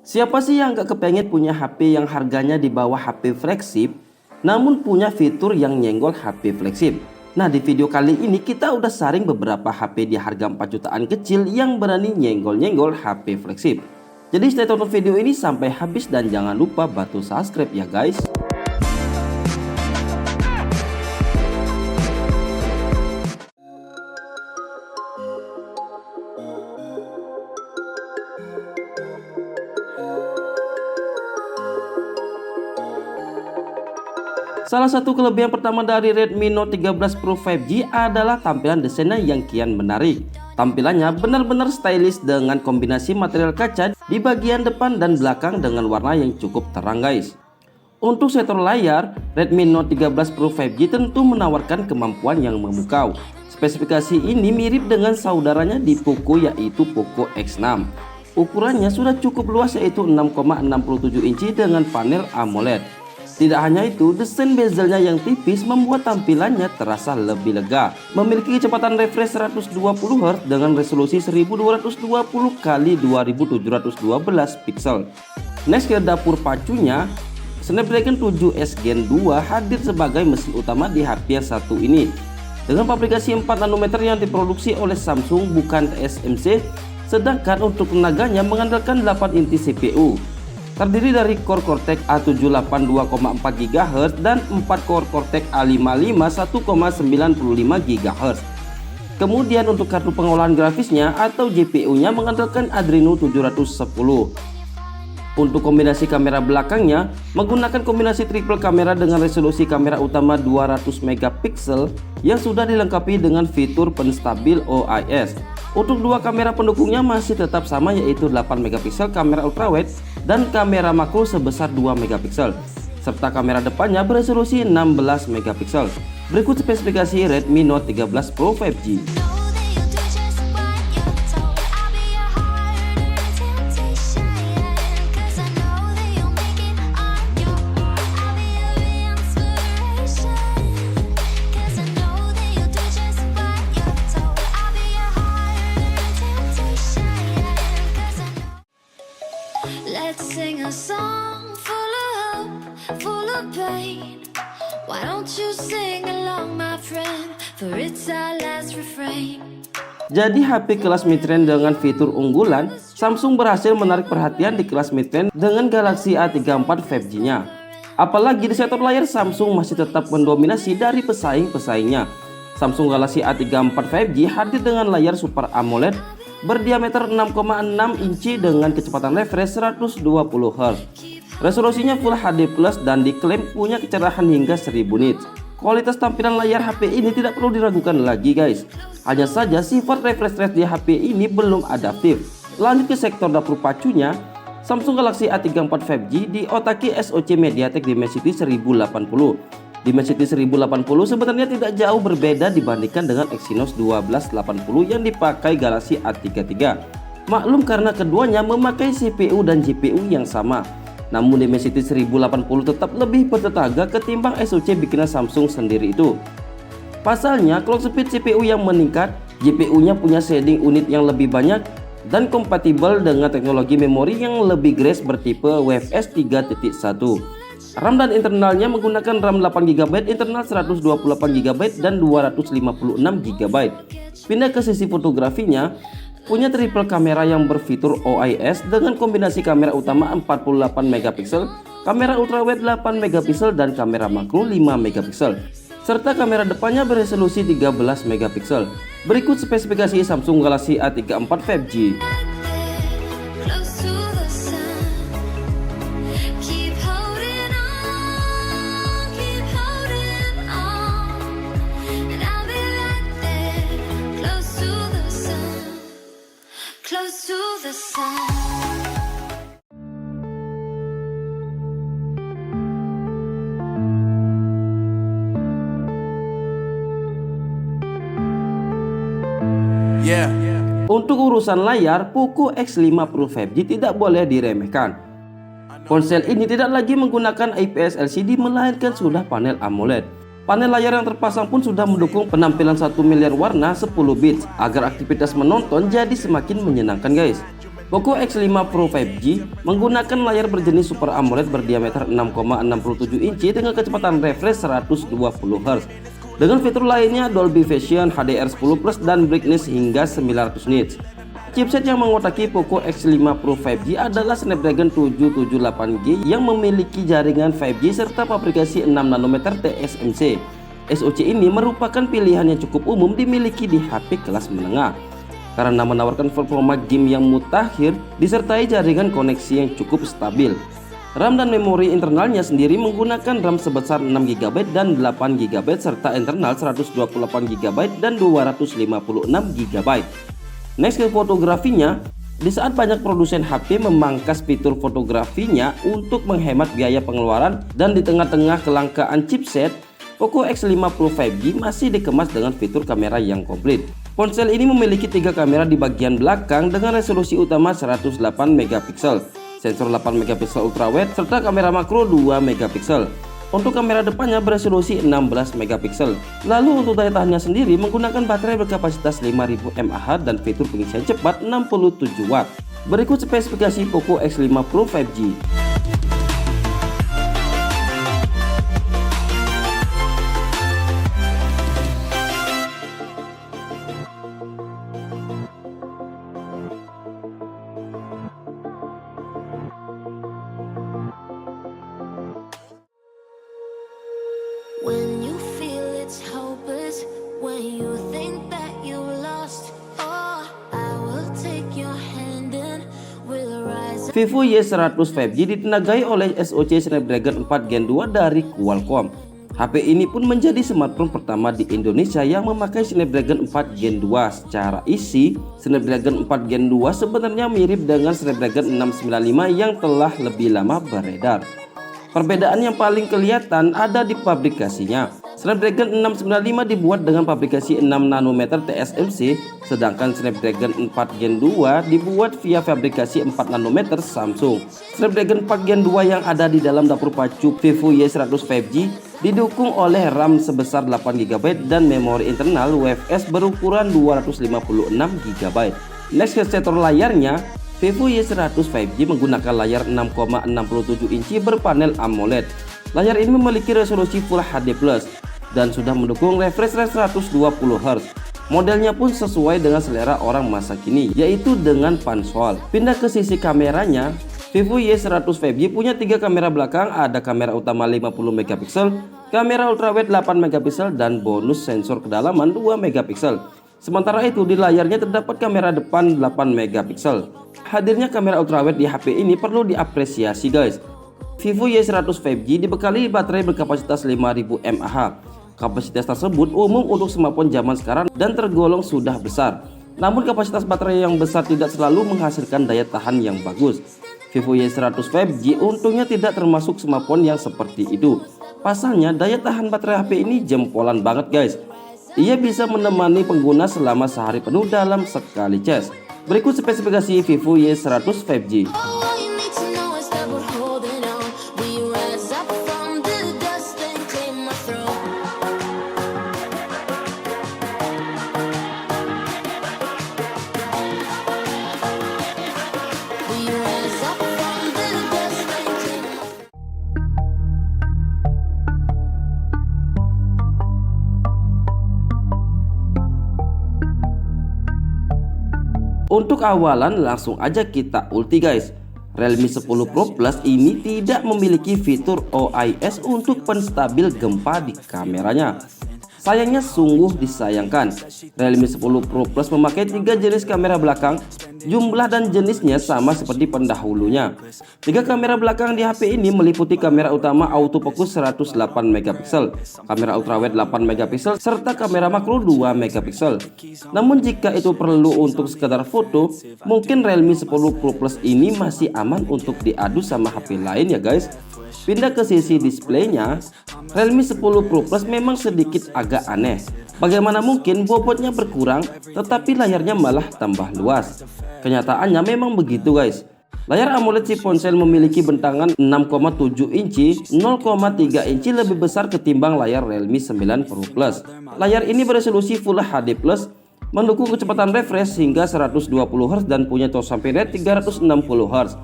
Siapa sih yang gak kepengen punya HP yang harganya di bawah HP flagship, namun punya fitur yang nyenggol HP flagship? Nah, di video kali ini kita udah saring beberapa HP di harga 4 jutaan kecil yang berani nyenggol-nyenggol HP flagship. Jadi stay tonton video ini sampai habis dan jangan lupa bantu subscribe ya guys. Salah satu kelebihan pertama dari Redmi Note 13 Pro 5G adalah tampilan desainnya yang kian menarik. Tampilannya benar-benar stylish dengan kombinasi material kaca di bagian depan dan belakang dengan warna yang cukup terang guys. Untuk sektor layar, Redmi Note 13 Pro 5G tentu menawarkan kemampuan yang memukau. Spesifikasi ini mirip dengan saudaranya di Poco yaitu Poco X6. Ukurannya sudah cukup luas yaitu 6,67 inci dengan panel AMOLED. Tidak hanya itu, desain bezelnya yang tipis membuat tampilannya terasa lebih lega. Memiliki kecepatan refresh 120Hz dengan resolusi 1220 x 2712 pixel. Next ke dapur pacunya, Snapdragon 7S Gen 2 hadir sebagai mesin utama di HP yang satu ini. Dengan pabrikasi 4 nanometer yang diproduksi oleh Samsung bukan TSMC, sedangkan untuk tenaganya mengandalkan 8 inti CPU. Terdiri dari core Cortex A7 82,4 GHz dan 4 core Cortex A55 1,95 GHz. Kemudian untuk kartu pengolahan grafisnya atau GPU-nya mengandalkan Adreno 710. Untuk kombinasi kamera belakangnya menggunakan kombinasi triple kamera dengan resolusi kamera utama 200 megapiksel yang sudah dilengkapi dengan fitur penstabil OIS. Untuk dua kamera pendukungnya masih tetap sama yaitu 8 megapiksel kamera ultrawide dan kamera makro sebesar 2 megapiksel serta kamera depannya beresolusi 16 megapiksel. Berikut spesifikasi Redmi Note 13 Pro 5G. Let's sing a song full of hope, full of pain. Why don't you sing along my friend, for it's our last refrain. Jadi HP kelas mid-range dengan fitur unggulan, Samsung berhasil menarik perhatian di kelas mid-range dengan Galaxy A34 5G-nya. Apalagi di sektor layar Samsung masih tetap mendominasi dari pesaing-pesaingnya. Samsung Galaxy A34 5G hadir dengan layar Super AMOLED berdiameter 6,6 inci dengan kecepatan refresh 120Hz. Resolusinya Full HD Plus dan diklaim punya kecerahan hingga 1000 nits. Kualitas tampilan layar HP ini tidak perlu diragukan lagi guys. Hanya saja sifat refresh rate di HP ini belum adaptif. Lanjut ke sektor dapur pacunya, Samsung Galaxy A34 5G diotaki SoC MediaTek Dimensity 1080. Dimensity 1080 sebenarnya tidak jauh berbeda dibandingkan dengan Exynos 1280 yang dipakai Galaxy A33. Maklum karena keduanya memakai CPU dan GPU yang sama. Namun Dimensity 1080 tetap lebih bertenaga ketimbang SoC bikinan Samsung sendiri itu. Pasalnya clock speed CPU yang meningkat, GPU-nya punya shading unit yang lebih banyak dan kompatibel dengan teknologi memori yang lebih grace bertipe UFS 3.1. RAM dan internalnya menggunakan RAM 8GB, internal 128GB dan 256GB. Pindah ke sisi fotografinya, punya triple kamera yang berfitur OIS dengan kombinasi kamera utama 48 megapiksel, kamera ultrawide 8 megapiksel dan kamera makro 5 megapiksel. Serta kamera depannya beresolusi 13 megapiksel. Berikut spesifikasi Samsung Galaxy A34 5G. Untuk urusan layar, Poco X5 Pro 5G tidak boleh diremehkan. Ponsel ini tidak lagi menggunakan IPS LCD melainkan sudah panel AMOLED. Panel layar yang terpasang pun sudah mendukung penampilan 1 miliar warna 10 bits agar aktivitas menonton jadi semakin menyenangkan guys. Poco X5 Pro 5G menggunakan layar berjenis Super AMOLED berdiameter 6,67 inci dengan kecepatan refresh 120 Hz. Dengan fitur lainnya Dolby Vision, HDR10+ dan brightness hingga 900 nits. Chipset yang mengotaki Poco X5 Pro 5G adalah Snapdragon 778G yang memiliki jaringan 5G serta fabrikasi 6 nanometer TSMC. SoC ini merupakan pilihan yang cukup umum dimiliki di HP kelas menengah karena menawarkan performa game yang mutakhir disertai jaringan koneksi yang cukup stabil. RAM dan memori internalnya sendiri menggunakan RAM sebesar 6GB dan 8GB serta internal 128GB dan 256GB. Next ke fotografinya. Di saat banyak produsen HP memangkas fitur fotografinya untuk menghemat biaya pengeluaran dan di tengah-tengah kelangkaan chipset, Poco X5 Pro 5G masih dikemas dengan fitur kamera yang komplit. Ponsel ini memiliki 3 kamera di bagian belakang dengan resolusi utama 108MP, sensor 8MP ultrawide serta kamera makro 2MP. Untuk kamera depannya beresolusi 16MP. Lalu untuk daya tahannya sendiri menggunakan baterai berkapasitas 5000 mAh dan fitur pengisian cepat 67W. Berikut spesifikasi Poco X5 Pro 5G. When you feel it's hopeless, when you think that you lost, oh, I will take your hand and we'll rise up. Vivo Y100 5G ditenagai oleh SoC Snapdragon 4 Gen 2 dari Qualcomm. HP ini pun menjadi smartphone pertama di Indonesia yang memakai Snapdragon 4 Gen 2. Secara isi, Snapdragon 4 Gen 2 sebenarnya mirip dengan Snapdragon 695 yang telah lebih lama beredar. Perbedaan yang paling kelihatan ada di pabrikasinya. Snapdragon 695 dibuat dengan pabrikasi 6 nanometer TSMC, sedangkan Snapdragon 4 Gen 2 dibuat via fabrikasi 4 nanometer Samsung. Snapdragon 4 Gen 2 yang ada di dalam dapur pacu Vivo Y100 5G didukung oleh RAM sebesar 8GB dan memori internal UFS berukuran 256GB. Next ke sektor layarnya, Vivo Y100 5G menggunakan layar 6,67 inci berpanel AMOLED. Layar ini memiliki resolusi Full HD+ dan sudah mendukung refresh rate 120Hz. Modelnya pun sesuai dengan selera orang masa kini, yaitu dengan pansol. Pindah ke sisi kameranya, Vivo Y100 5G punya 3 kamera belakang, ada kamera utama 50MP, kamera ultrawide 8MP dan bonus sensor kedalaman 2MP. Sementara itu di layarnya terdapat kamera depan 8MP. Hadirnya kamera ultrawide di HP ini perlu diapresiasi guys. Vivo Y100 5G dibekali baterai berkapasitas 5000 mAh. Kapasitas tersebut umum untuk smartphone zaman sekarang dan tergolong sudah besar. Namun kapasitas baterai yang besar tidak selalu menghasilkan daya tahan yang bagus. Vivo Y100 5G untungnya tidak termasuk smartphone yang seperti itu. Pasalnya daya tahan baterai HP ini jempolan banget guys. Ia bisa menemani pengguna selama sehari penuh dalam sekali cas. Berikut spesifikasi Vivo Y100 5G. All you need to know is that we're holding on. We rise up from the dust and claim our throne. We rise up from the dust and claim our throne. Untuk awalan langsung aja kita ulti guys. Realme 10 Pro Plus ini tidak memiliki fitur OIS untuk penstabil gempa di kameranya. Sayangnya sungguh disayangkan. Realme 10 Pro Plus memakai 3 jenis kamera belakang. Jumlah dan jenisnya sama seperti pendahulunya. 3 kamera belakang di HP ini meliputi kamera utama autofocus 108MP, kamera ultrawide 8MP, serta kamera makro 2MP. Namun jika itu perlu untuk sekadar foto, mungkin Realme 10 Pro Plus ini masih aman untuk diadu sama HP lain ya guys. Pindah ke sisi displaynya, Realme 10 Pro Plus memang sedikit agak aneh. Bagaimana mungkin bobotnya berkurang tetapi layarnya malah tambah luas? Kenyataannya memang begitu guys. Layar AMOLED si ponsel memiliki bentangan 6,7 inci, 0,3 inci lebih besar ketimbang layar Realme 9 Pro Plus. Layar ini beresolusi Full HD+, mendukung kecepatan refresh hingga 120 Hz dan punya top sampai rate 360 Hz.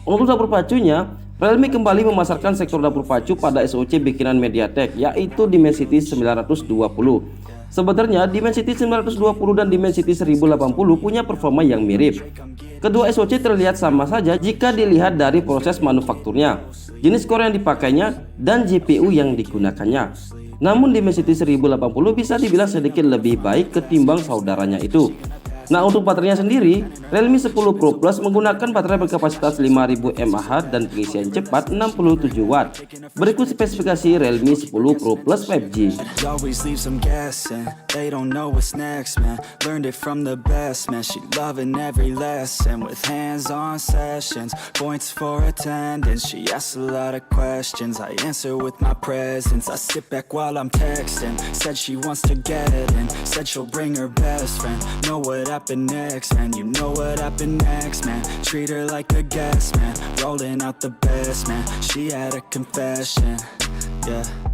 Untuk dapur pacunya, Realme kembali memasarkan sektor dapur pacu pada SoC bikinan MediaTek, yaitu Dimensity 920. Sebenarnya Dimensity 920 dan Dimensity 1080 punya performa yang mirip. Kedua SoC terlihat sama saja jika dilihat dari proses manufakturnya, jenis core yang dipakainya, dan GPU yang digunakannya. Namun Dimensity 1080 bisa dibilang sedikit lebih baik ketimbang saudaranya itu. Nah, untuk baterainya sendiri, Realme 10 Pro Plus menggunakan baterai berkapasitas 5000 mAh dan pengisian cepat 67 Watt. Berikut spesifikasi Realme 10 Pro Plus 5G. Always leaves them guessing, they don't know what's next, man. Learned it from the best, man. She loving every lesson with hands-on sessions, points for attendance. She asks a lot of questions, I answer with my presence. I sit back while I'm texting, said she wants to get in, said she'll bring her best friend. Know what happened next, man, you know what happened next, man. Treat her like a guest, man, rolling out the best, man. She had a confession, yeah.